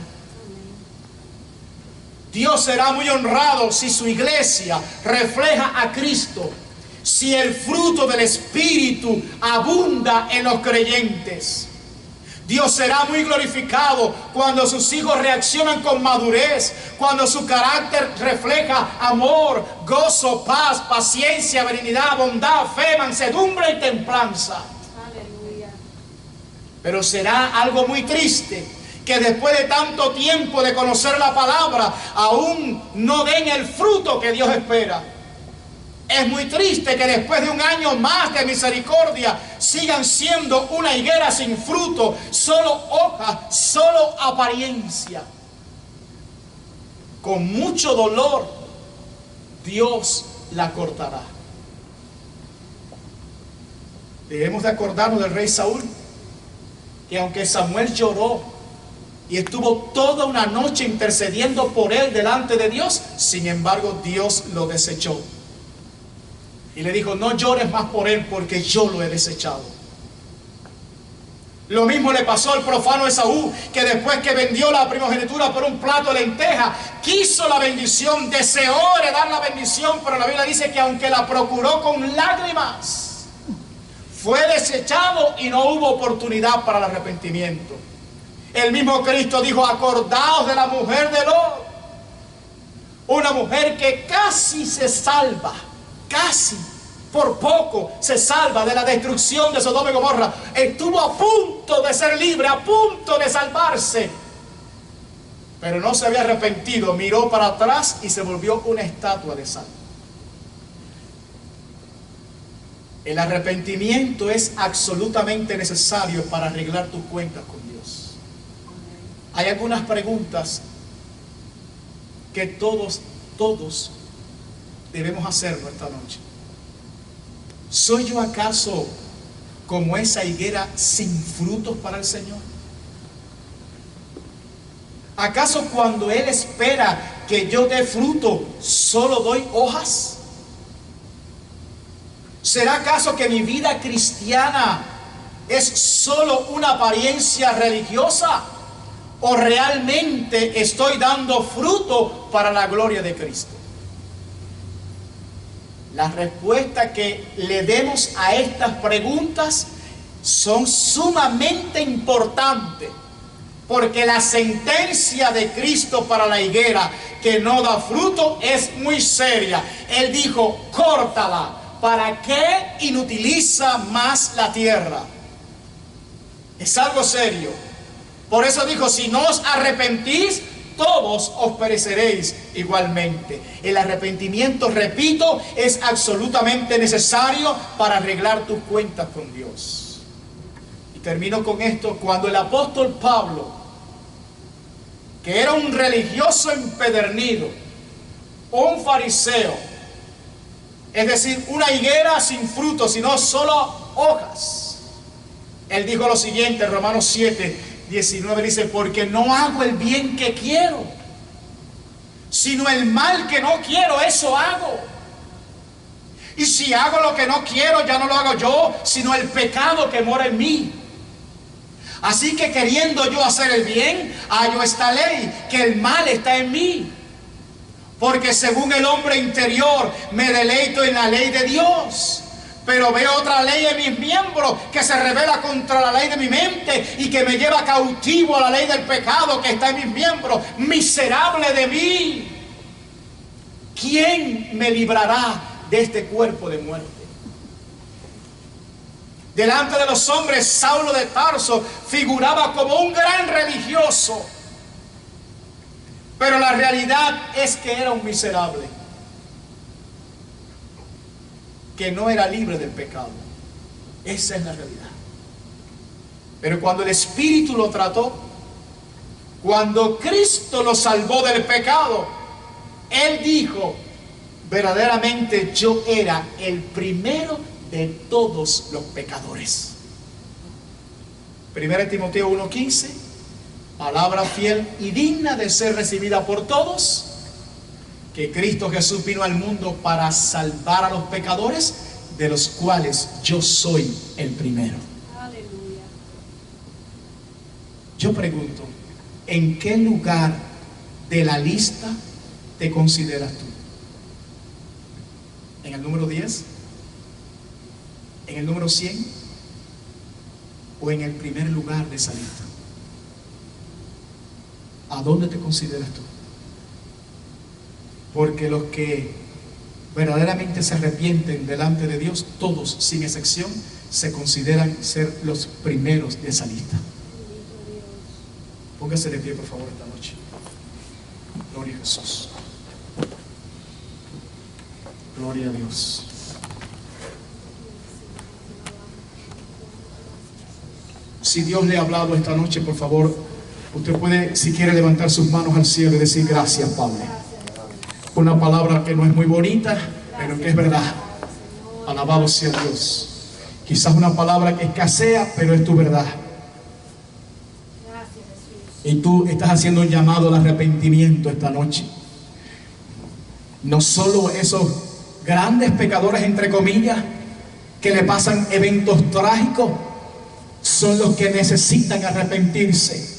Dios será muy honrado si su iglesia refleja a Cristo, si el fruto del Espíritu abunda en los creyentes. Dios será muy glorificado cuando sus hijos reaccionan con madurez, cuando su carácter refleja amor, gozo, paz, paciencia, benignidad, bondad, fe, mansedumbre y templanza. Aleluya. Pero será algo muy triste que después de tanto tiempo de conocer la palabra, aún no den el fruto que Dios espera. Es muy triste que después de un año más de misericordia sigan siendo una higuera sin fruto, solo hojas, solo apariencia. Con mucho dolor Dios la cortará. Debemos de acordarnos del rey Saúl, que aunque Samuel lloró y estuvo toda una noche intercediendo por él delante de Dios, sin embargo Dios lo desechó. Y le dijo: no llores más por él, porque yo lo he desechado. Lo mismo le pasó al profano Esaú, que después que vendió la primogenitura por un plato de lenteja, quiso la bendición, deseó heredar la bendición, pero la Biblia dice que aunque la procuró con lágrimas, fue desechado y no hubo oportunidad para el arrepentimiento. El mismo Cristo dijo: acordaos de la mujer de Lot, una mujer que casi se salva, casi, por poco se salva de la destrucción de Sodoma y Gomorra. Estuvo a punto de ser libre, a punto de salvarse, pero no se había arrepentido. Miró para atrás y se volvió una estatua de sal. El arrepentimiento es absolutamente necesario para arreglar tus cuentas con Dios. Hay algunas preguntas que todos debemos hacernos esta noche. ¿Soy yo acaso como esa higuera sin frutos para el Señor? ¿Acaso cuando Él espera que yo dé fruto, solo doy hojas? ¿Será acaso que mi vida cristiana es solo una apariencia religiosa? ¿O realmente estoy dando fruto para la gloria de Cristo? Las respuestas que le demos a estas preguntas son sumamente importantes, porque la sentencia de Cristo para la higuera que no da fruto es muy seria. Él dijo: córtala. ¿Para qué inutiliza más la tierra? Es algo serio. Por eso dijo: si no os arrepentís, todos os pereceréis igualmente. El arrepentimiento, repito, es absolutamente necesario para arreglar tus cuentas con Dios. Y termino con esto. Cuando el apóstol Pablo, que era un religioso empedernido, un fariseo, es decir, una higuera sin frutos, sino solo hojas, él dijo lo siguiente en Romanos 7:19, dice: porque no hago el bien que quiero, sino el mal que no quiero, eso hago. Y si hago lo que no quiero, ya no lo hago yo, sino el pecado que mora en mí. Así que queriendo yo hacer el bien, hallo esta ley, que el mal está en mí. Porque según el hombre interior me deleito en la ley de Dios, pero veo otra ley en mis miembros que se revela contra la ley de mi mente y que me lleva cautivo a la ley del pecado que está en mis miembros. Miserable de mí, ¿quién me librará de este cuerpo de muerte? Delante de los hombres, Saulo de Tarso figuraba como un gran religioso, pero la realidad es que era un miserable, que no era libre del pecado. Esa es la realidad. Pero cuando el Espíritu lo trató, cuando Cristo lo salvó del pecado, Él dijo: verdaderamente yo era el primero de todos los pecadores. 1 Timoteo 1:15, palabra fiel y digna de ser recibida por todos, que Cristo Jesús vino al mundo para salvar a los pecadores, de los cuales yo soy el primero. Aleluya. Yo pregunto, ¿en qué lugar de la lista te consideras tú? ¿En el número 10? ¿En el número 100? ¿O en el primer lugar de esa lista? ¿A dónde te consideras tú? Porque los que verdaderamente se arrepienten delante de Dios, todos sin excepción, se consideran ser los primeros de esa lista. Póngase de pie, por favor, esta noche. Gloria a Jesús. Gloria a Dios. Si Dios le ha hablado esta noche, por favor, usted puede, si quiere, levantar sus manos al cielo y decir: gracias, Padre. Una palabra que no es muy bonita, pero que es verdad. Alabado sea Dios. Quizás una palabra que escasea, pero es tu verdad. Y tú estás haciendo un llamado al arrepentimiento esta noche. No solo esos grandes pecadores, entre comillas, que le pasan eventos trágicos, son los que necesitan arrepentirse.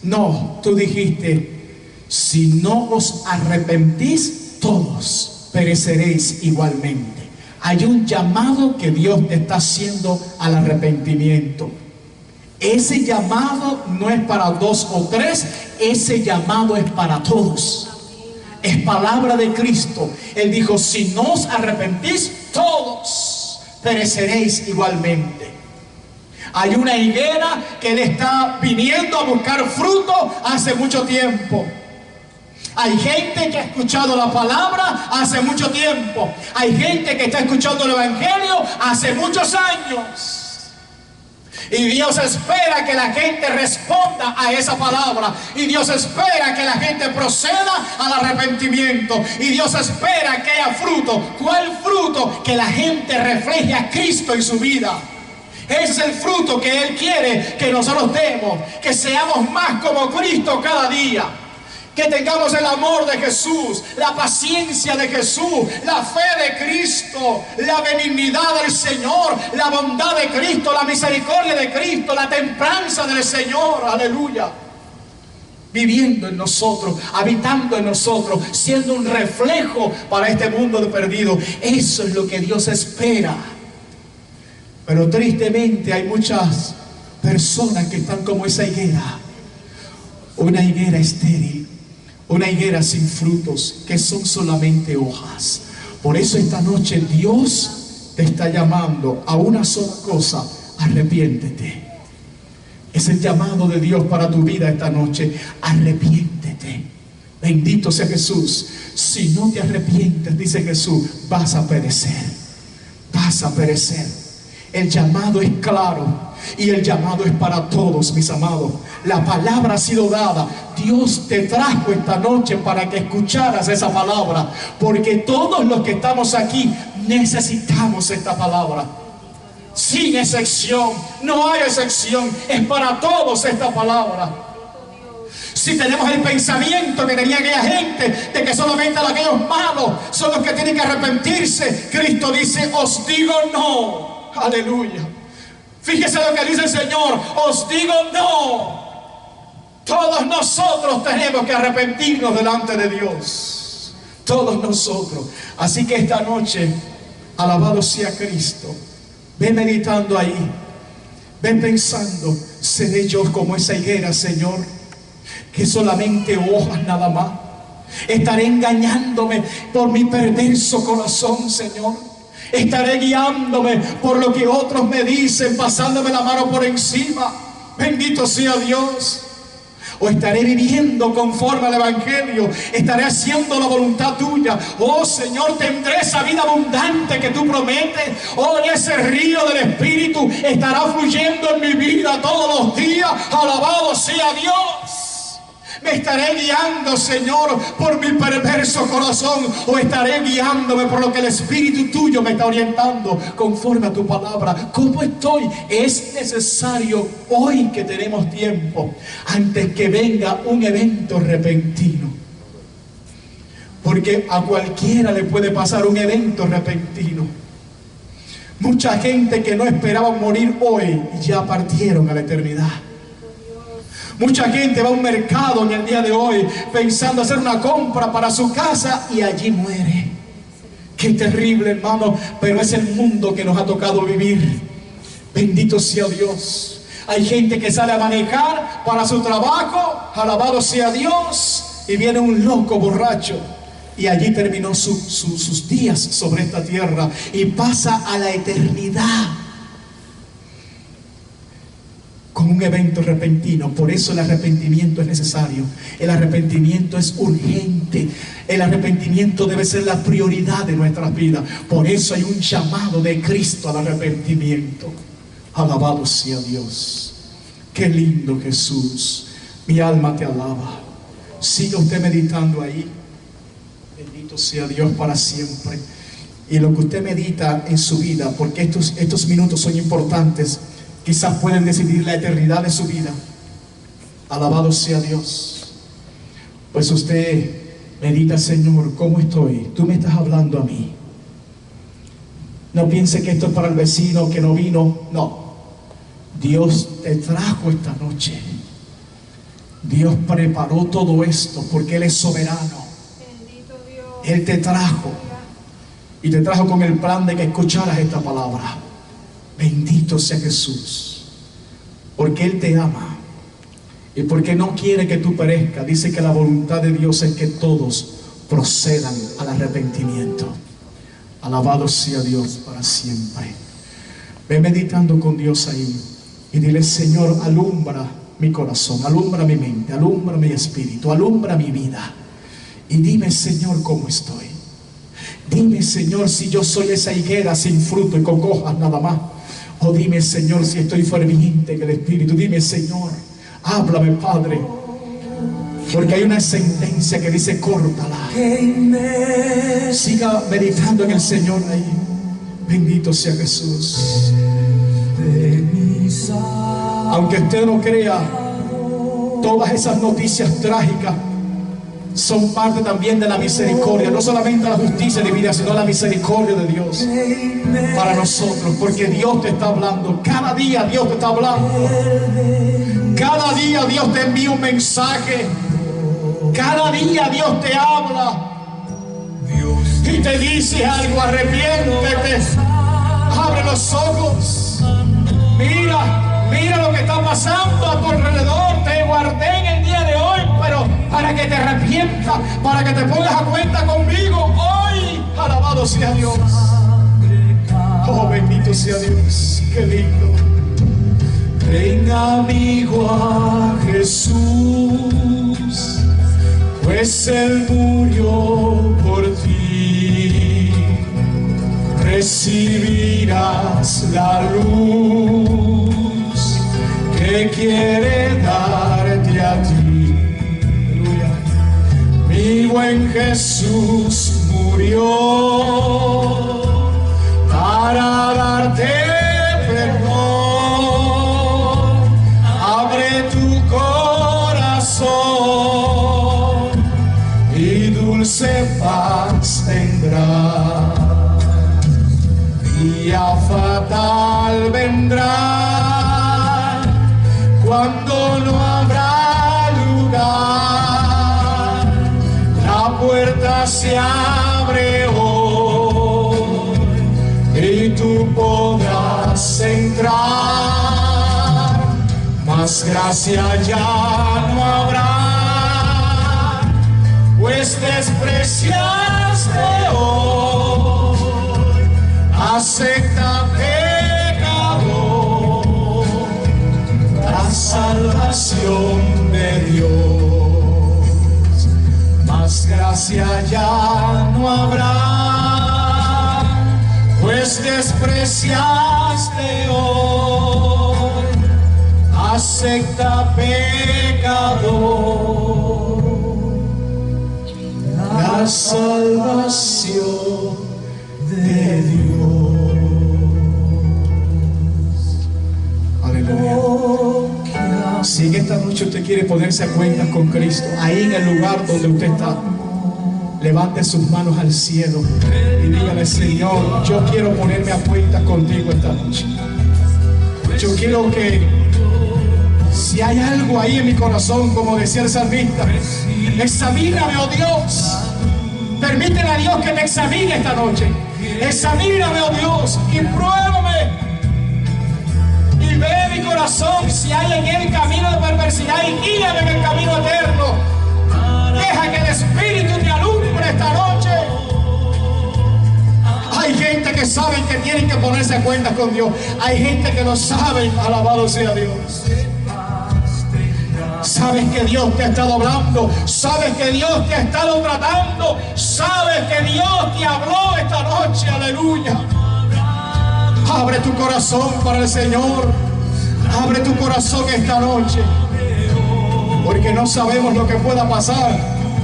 No, tú dijiste, si no os arrepentís, todos pereceréis igualmente. Hay un llamado que Dios te está haciendo al arrepentimiento. Ese llamado no es para 2 o 3, ese llamado es para todos. Es palabra de Cristo. Él dijo, si no os arrepentís, todos pereceréis igualmente. Hay una higuera que Él está viniendo a buscar fruto hace mucho tiempo. Hay gente que ha escuchado la palabra hace mucho tiempo. Hay gente que está escuchando el Evangelio hace muchos años. Y Dios espera que la gente responda a esa palabra. Y Dios espera que la gente proceda al arrepentimiento. Y Dios espera que haya fruto. ¿Cuál fruto? Que la gente refleje a Cristo en su vida. Ese es el fruto que Él quiere que nosotros demos. Que seamos más como Cristo cada día. Que tengamos el amor de Jesús, la paciencia de Jesús, la fe de Cristo, la benignidad del Señor, la bondad de Cristo, la misericordia de Cristo, la templanza del Señor, aleluya. Viviendo en nosotros, habitando en nosotros, siendo un reflejo para este mundo de perdido. Eso es lo que Dios espera. Pero tristemente hay muchas personas que están como esa higuera, una higuera estéril. Una higuera sin frutos, que son solamente hojas. Por eso esta noche Dios te está llamando a una sola cosa: arrepiéntete. Es el llamado de Dios para tu vida esta noche. Arrepiéntete. Bendito sea Jesús. Si no te arrepientes, dice Jesús, vas a perecer. Vas a perecer. El llamado es claro. Y el llamado es para todos, mis amados. La palabra ha sido dada. Dios te trajo esta noche para que escucharas esa palabra. Porque todos los que estamos aquí necesitamos esta palabra. Sin excepción. No hay excepción. Es para todos esta palabra. Si tenemos el pensamiento que tenía aquella gente de que solamente aquellos malos son los que tienen que arrepentirse, Cristo dice, os digo no. Aleluya. Fíjese lo que dice el Señor, os digo no. Todos nosotros tenemos que arrepentirnos delante de Dios. Todos nosotros. Así que esta noche, alabado sea Cristo. Ven meditando ahí. Ven pensando, ¿seré yo como esa higuera, Señor? Que solamente hojas nada más. Estaré engañándome por mi perverso corazón, Señor. Estaré guiándome por lo que otros me dicen, pasándome la mano por encima. Bendito sea Dios. O estaré viviendo conforme al Evangelio. Estaré haciendo la voluntad tuya. Oh Señor, tendré esa vida abundante que tú prometes. Oh, ese río del Espíritu estará fluyendo en mi vida todos los días. Alabado sea Dios. ¿Me estaré guiando, Señor, por mi perverso corazón? ¿O estaré guiándome por lo que el Espíritu tuyo me está orientando conforme a tu palabra? ¿Cómo estoy? Es necesario hoy que tenemos tiempo, antes que venga un evento repentino. Porque a cualquiera le puede pasar un evento repentino. Mucha gente que no esperaba morir hoy ya partieron a la eternidad. Mucha gente va a un mercado en el día de hoy pensando hacer una compra para su casa y allí muere. Qué terrible, hermano, pero es el mundo que nos ha tocado vivir. Bendito sea Dios. Hay gente que sale a manejar para su trabajo, alabado sea Dios, y viene un loco borracho y allí terminó sus días sobre esta tierra y pasa a la eternidad con un evento repentino. Por eso el arrepentimiento es necesario. El arrepentimiento es urgente. El arrepentimiento debe ser la prioridad de nuestras vidas. Por eso hay un llamado de Cristo al arrepentimiento. Alabado sea Dios. Qué lindo Jesús. Mi alma te alaba. Siga usted meditando ahí. Bendito Bendito sea Dios para siempre. Y lo que usted medita en su vida, porque estos minutos son importantes, quizás pueden decidir la eternidad de su vida. Alabado sea Dios. Pues usted medita: Señor, ¿cómo estoy? Tú me estás hablando a mí. No piense que esto es para el vecino que no vino. No. Dios te trajo esta noche. Dios preparó todo esto porque Él es soberano. Bendito Dios. Él te trajo. Y te trajo con el plan de que escucharas esta palabra. Bendito sea Jesús. Porque Él te ama. Y porque no quiere que tú perezcas. Dice que la voluntad de Dios es que todos procedan al arrepentimiento. Alabado sea Dios para siempre. Ve meditando con Dios ahí. Y dile: Señor, alumbra mi corazón, alumbra mi mente, alumbra mi espíritu, alumbra mi vida. Y dime, Señor, cómo estoy. Dime, Señor, si yo soy esa higuera sin fruto y con hojas nada más. O dime, Señor, si estoy ferviente en el espíritu. Dime, Señor, háblame, Padre. Porque hay una sentencia que dice: córtala. Siga meditando en el Señor ahí. Bendito sea Jesús. Aunque usted no crea, todas esas noticias trágicas son parte también de la misericordia. No solamente la justicia divina, sino la misericordia de Dios para nosotros. Porque Dios te está hablando. Cada día Dios te está hablando. Cada día Dios te envía un mensaje. Cada día Dios te habla y te dice algo: arrepiéntete, abre los ojos, mira lo que está pasando a tu alrededor. Te guardé en el día de hoy, pero para que te arrepientas, para que te pongas a cuenta conmigo hoy. Alabado sea Dios. Oh, bendito sea Dios. Qué lindo. Ven, amigo, a Jesús, pues Él murió por ti. Recibirás la luz que quiere darte a ti. Aleluya. Mi buen Jesús murió para darte perdón. Abre tu corazón y dulce paz tendrás. Día fatal vendrá cuando no habrá lugar. La puerta se abre hoy y tú podrás entrar. Mas gracia ya no habrá, pues despreciaste hoy. Acepta, pecador, la salvación de Dios. Mas gracia ya no habrá, pues despreciaste hoy. Acepta, pecador, la salvación de Dios. Aleluya. Si en esta noche usted quiere ponerse a cuentas con Cristo, ahí en el lugar donde usted está, levante sus manos al cielo y dígale: Señor, yo quiero ponerme a cuentas contigo esta noche. Yo quiero que, si hay algo ahí en mi corazón, como decía el salmista, examíname, oh Dios. Permítele a Dios que me examine esta noche. Examíname, oh Dios, y pruébame. Y ve mi corazón si hay en él camino de perversidad y guíame en el camino eterno. Deja que el Espíritu te alumbre esta noche. Hay gente que sabe que tienen que ponerse a cuentas con Dios. Hay gente que no sabe. Alabado sea Dios. Sabes que Dios te ha estado hablando. Sabes que Dios te ha estado tratando. Sabes que Dios te habló esta noche. Aleluya. Abre tu corazón para el Señor. Abre tu corazón esta noche. Porque no sabemos lo que pueda pasar.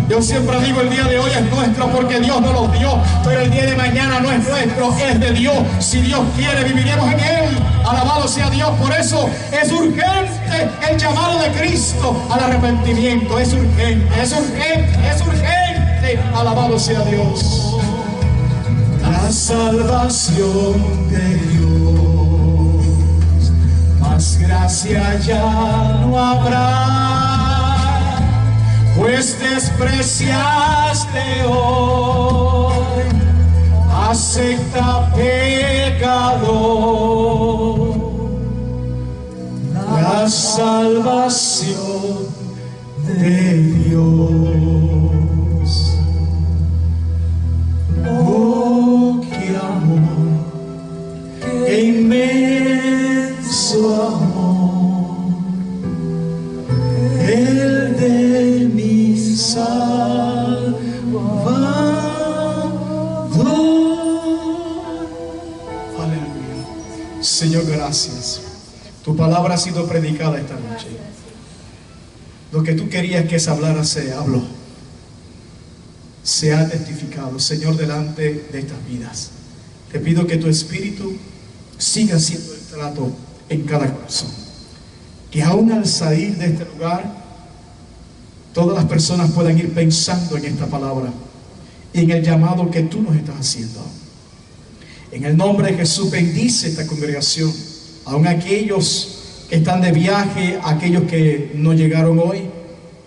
Yo siempre digo, el día de hoy es nuestro porque Dios nos lo dio, pero el día de mañana no es nuestro, es de Dios. Si Dios quiere, viviremos en Él. Alabado sea Dios. Por eso es urgente el llamado de Cristo al arrepentimiento. Es urgente, es urgente, es urgente. Alabado sea Dios. La salvación de Dios, más gracia ya no habrá, pues despreciaste hoy, acepta pecador, la salvación de Dios. Oh, qué amor, qué inmenso amor, el de mi Salvador. Aleluya. Señor, gracias. Tu palabra ha sido predicada esta noche. Lo que tú querías que se hablara se habló, se ha testificado, Señor, delante de estas vidas. Te pido que tu Espíritu siga haciendo el trato en cada corazón, que aún al salir de este lugar todas las personas puedan ir pensando en esta palabra y en el llamado que tú nos estás haciendo. En el nombre de Jesús, bendice esta congregación, aún aquellos que están de viaje, aquellos que no llegaron hoy,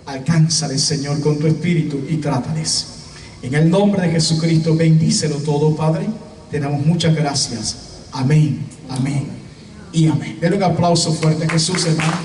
alcánzales, Señor, con tu Espíritu y trátales. En el nombre de Jesucristo, bendícelo todo, Padre. Te damos muchas gracias. Amén, amén y amén. Denle un aplauso fuerte a Jesús, hermano.